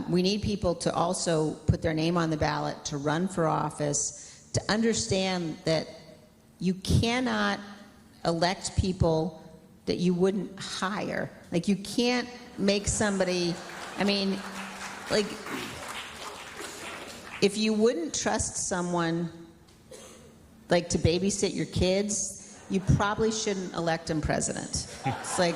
We need people to also put their name on the ballot, to run for office, to understand that you cannot elect people that you wouldn't hire. Like, you can't make somebody, I mean, like, if you wouldn't trust someone, like, to babysit your kids, you probably shouldn't elect them president. It's like...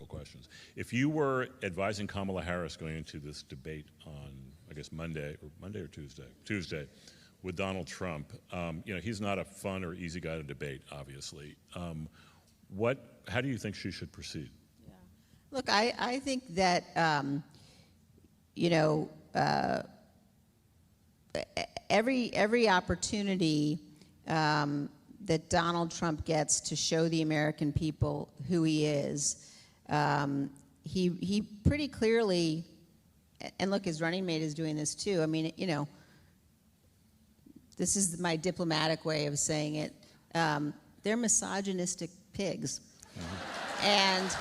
Questions. If you were advising Kamala Harris going into this debate on, I guess, Monday or Tuesday, with Donald Trump, you know, he's not a fun or easy guy to debate, obviously. How do you think she should proceed? Yeah. Look, I think that, you know, every opportunity that Donald Trump gets to show the American people who he is, he pretty clearly, and look, his running mate is doing this too. I mean, you know, this is my diplomatic way of saying it. They're misogynistic pigs. Mm-hmm. And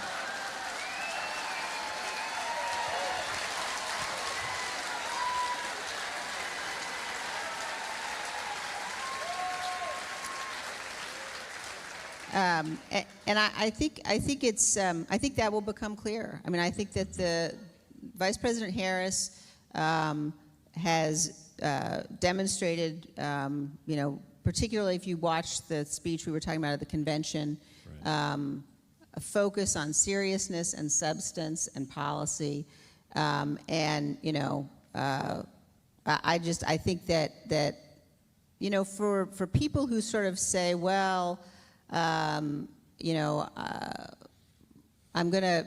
I think that will become clear. I mean, I think that the Vice President Harris has demonstrated, you know, particularly if you watch the speech we were talking about at the convention, right, a focus on seriousness and substance and policy, and you know, I think that you know, for people who sort of say, well, you know, I'm going to,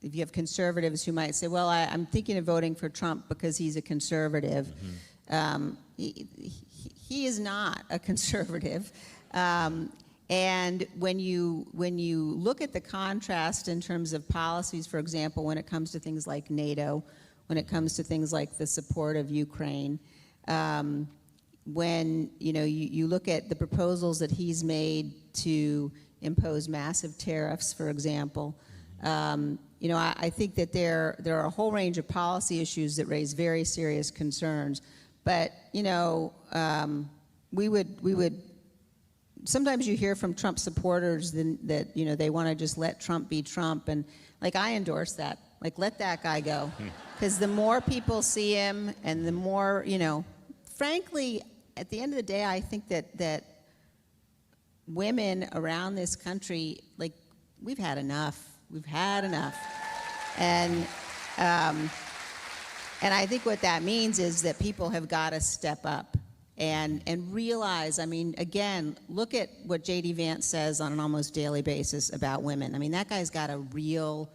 if you have conservatives who might say, well, I'm thinking of voting for Trump because he's a conservative. Mm-hmm. He is not a conservative. And when you look at the contrast in terms of policies, for example, when it comes to things like NATO, when it comes to things like the support of Ukraine, when you know you look at the proposals that he's made to impose massive tariffs, for example, you know, I think that there are a whole range of policy issues that raise very serious concerns. But you know, we would sometimes you hear from Trump supporters that you know they want to just let Trump be Trump, and like I endorse that. Like, let that guy go, because the more people see him, and the more, you know, frankly, at the end of the day, I think that women around this country, like, we've had enough. We've had enough. And I think what that means is that people have got to step up and realize, I mean, again, look at what J.D. Vance says on an almost daily basis about women. I mean, that guy's got a real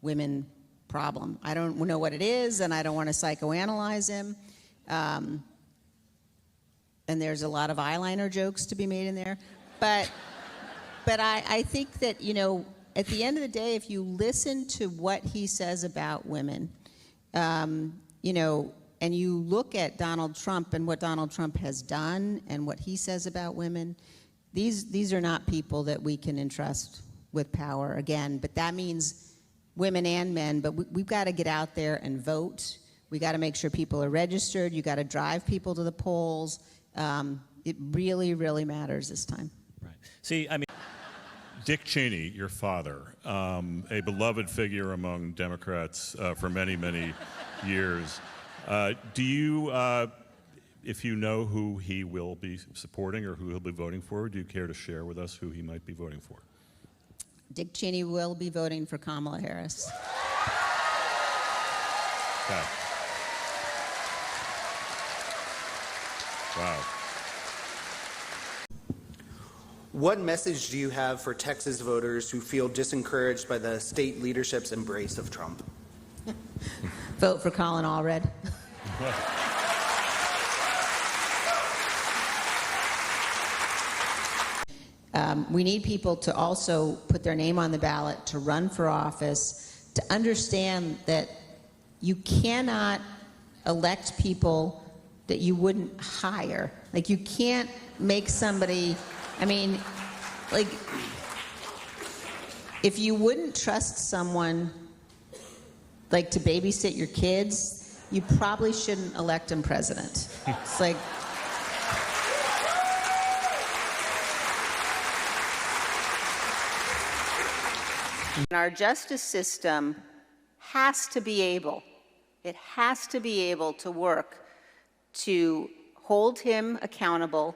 women problem. I don't know what it is, and I don't want to psychoanalyze him. And there's a lot of eyeliner jokes to be made in there. But I think that, you know, at the end of the day, if you listen to what he says about women, you know, and you look at Donald Trump and what Donald Trump has done and what he says about women, these are not people that we can entrust with power again. But that means women and men, but we've got to get out there and vote. We got to make sure people are registered. You got to drive people to the polls. It really, really matters this time. Right. See, I mean, Dick Cheney, your father, a beloved figure among Democrats for many, many years. Do you, if you know who he will be supporting or who he'll be voting for, do you care to share with us who he might be voting for? Dick Cheney will be voting for Kamala Harris. Okay. Wow. What message do you have for Texas voters who feel disencouraged by the state leadership's embrace of Trump? Vote for Colin Allred. We need people to also put their name on the ballot, to run for office, to understand that you cannot elect people that you wouldn't hire. Like, you can't make somebody, I mean, Like, if you wouldn't trust someone, like, to babysit your kids, you probably shouldn't elect him president. It's like... Our justice system has to be able to work to hold him accountable,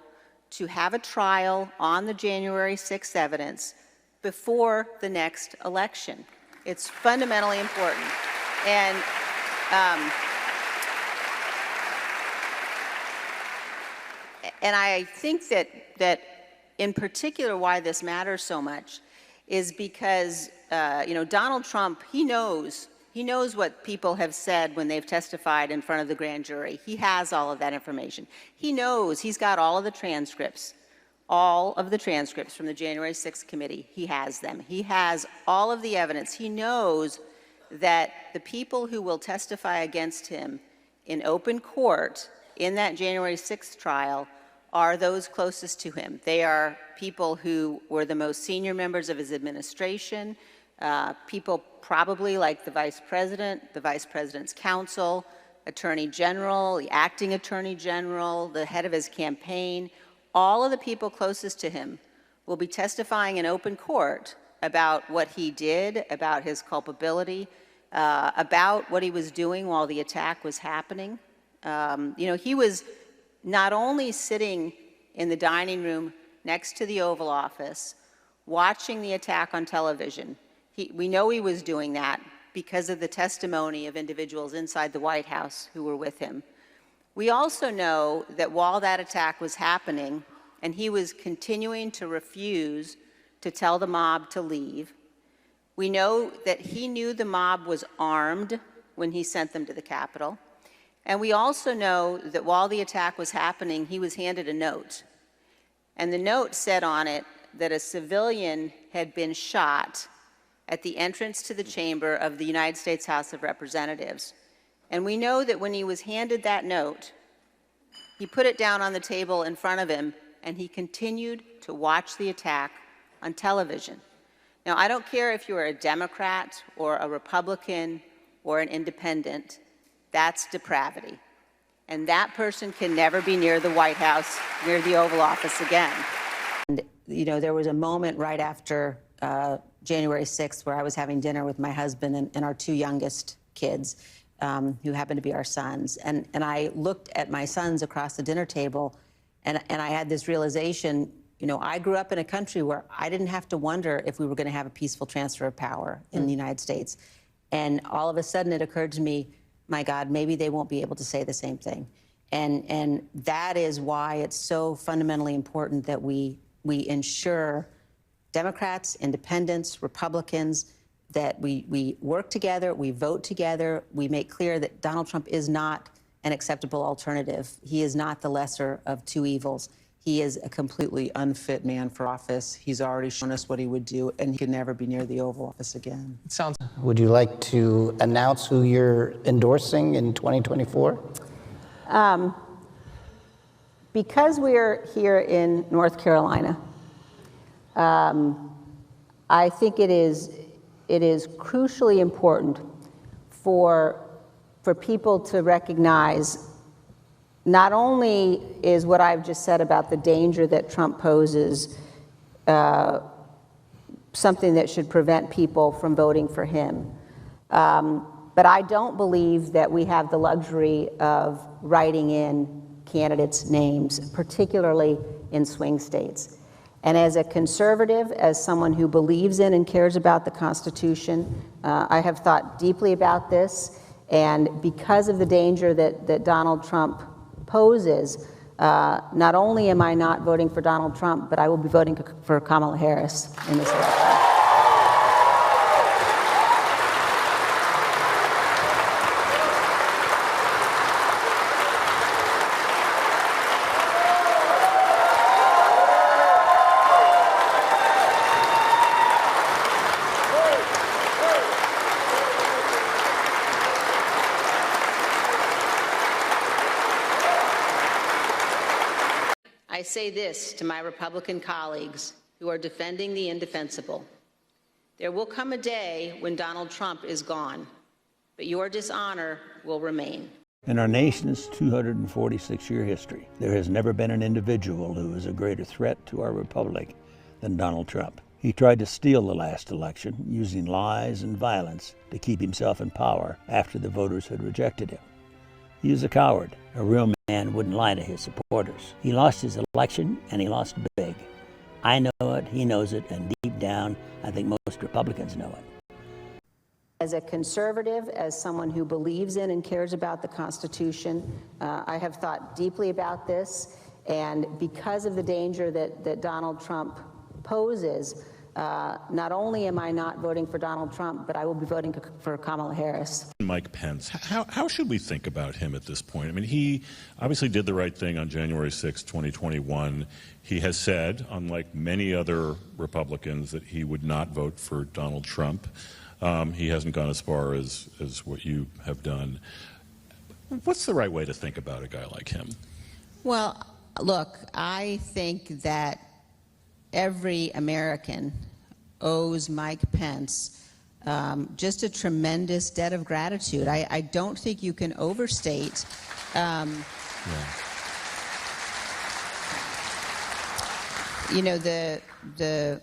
to have a trial on the January 6th evidence before the next election. It's fundamentally important. And I think that in particular why this matters so much is because Donald Trump, he knows what people have said when they've testified in front of the grand jury. He has all of that information. He knows, he's got all of the transcripts from the January 6th committee. He has them. He has all of the evidence. He knows that the people who will testify against him in open court in that January 6th trial are those closest to him. They are people who were the most senior members of his administration, people probably like the vice president's counsel, attorney general, the acting attorney general, the head of his campaign. All of the people closest to him will be testifying in open court about what he did, about his culpability, about what he was doing while the attack was happening. He was not only sitting in the dining room next to the Oval Office, watching the attack on television. We know he was doing that because of the testimony of individuals inside the White House who were with him. We also know that while that attack was happening, and he was continuing to refuse to tell the mob to leave, we know that he knew the mob was armed when he sent them to the Capitol. And we also know that while the attack was happening, he was handed a note. And the note said on it that a civilian had been shot at the entrance to the chamber of the United States House of Representatives. And we know that when he was handed that note, he put it down on the table in front of him, and he continued to watch the attack on television. Now, I don't care if you're a Democrat or a Republican or an independent. That's depravity. And that person can never be near the White House, near the Oval Office again. And, there was a moment right after January 6th where I was having dinner with my husband and our two youngest kids, who happened to be our sons. And I looked at my sons across the dinner table, and I had this realization, I grew up in a country where I didn't have to wonder if we were going to have a peaceful transfer of power in the United States. And all of a sudden it occurred to me, my God, maybe they won't be able to say the same thing. And that is why it's so fundamentally important that we ensure Democrats, independents, Republicans, that we work together, we vote together, we make clear that Donald Trump is not an acceptable alternative. He is not the lesser of two evils. He is a completely unfit man for office. He's already shown us what he would do, and he could never be near the Oval Office again. Would you like to announce who you're endorsing in 2024? Because we're here in North Carolina, I think it is crucially important for people to recognize not only is what I've just said about the danger that Trump poses something that should prevent people from voting for him, but I don't believe that we have the luxury of writing in candidates' names, particularly in swing states. And as a conservative, as someone who believes in and cares about the Constitution, I have thought deeply about this. And because of the danger that Donald Trump poses, not only am I not voting for Donald Trump, but I will be voting for Kamala Harris in this election. I say this to my Republican colleagues: who are defending the indefensible. There will come a day when Donald Trump is gone, but your dishonor will remain. In our nation's 246-year history, there has never been an individual who is a greater threat to our republic than Donald Trump. He tried to steal the last election using lies and violence to keep himself in power after the voters had rejected him. He is a coward. A real man wouldn't lie to his supporters. He lost his election, and he lost big. I know it, he knows it, and deep down, I think most Republicans know it. As a conservative, as someone who believes in and cares about the Constitution, I have thought deeply about this, and because of the danger that Donald Trump poses, not only am I not voting for Donald Trump, but I will be voting for Kamala Harris. Mike Pence, how should we think about him at this point? I mean, he obviously did the right thing on January 6, 2021. He has said, unlike many other Republicans, that he would not vote for Donald Trump. He hasn't gone as far as what you have done. What's the right way to think about a guy like him? Well, look, I think that every American owes Mike Pence just a tremendous debt of gratitude. I don't think you can overstate you know, the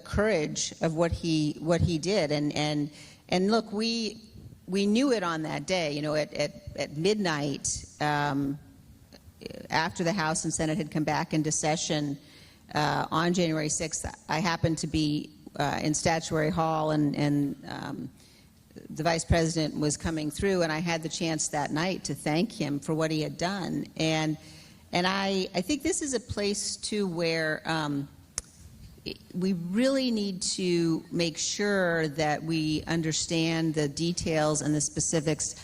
courage of what he did, and look, we knew it on that day. You know, at midnight, after the House and Senate had come back into session on January 6th, I happened to be in Statuary Hall, and the Vice President was coming through, and I had the chance that night to thank him for what he had done, and I think this is a place too where we really need to make sure that we understand the details and the specifics,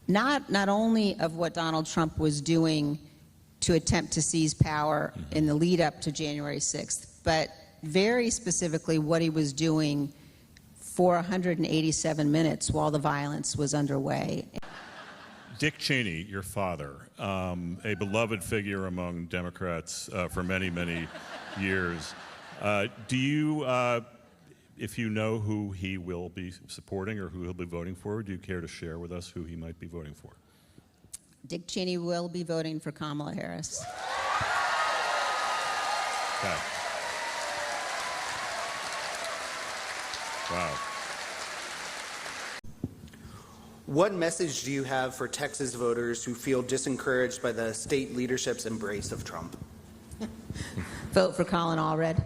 not only of what Donald Trump was doing to attempt to seize power in the lead up to January 6th, but very specifically what he was doing for 187 minutes while the violence was underway. Dick Cheney, your father, a beloved figure among Democrats for many, many years. Do you, if you know who he will be supporting or who he'll be voting for, do you care to share with us who he might be voting for? Dick Cheney will be voting for Kamala Harris. Okay. Wow. What message do you have for Texas voters who feel disencouraged by the state leadership's embrace of Trump? Vote for Colin Allred.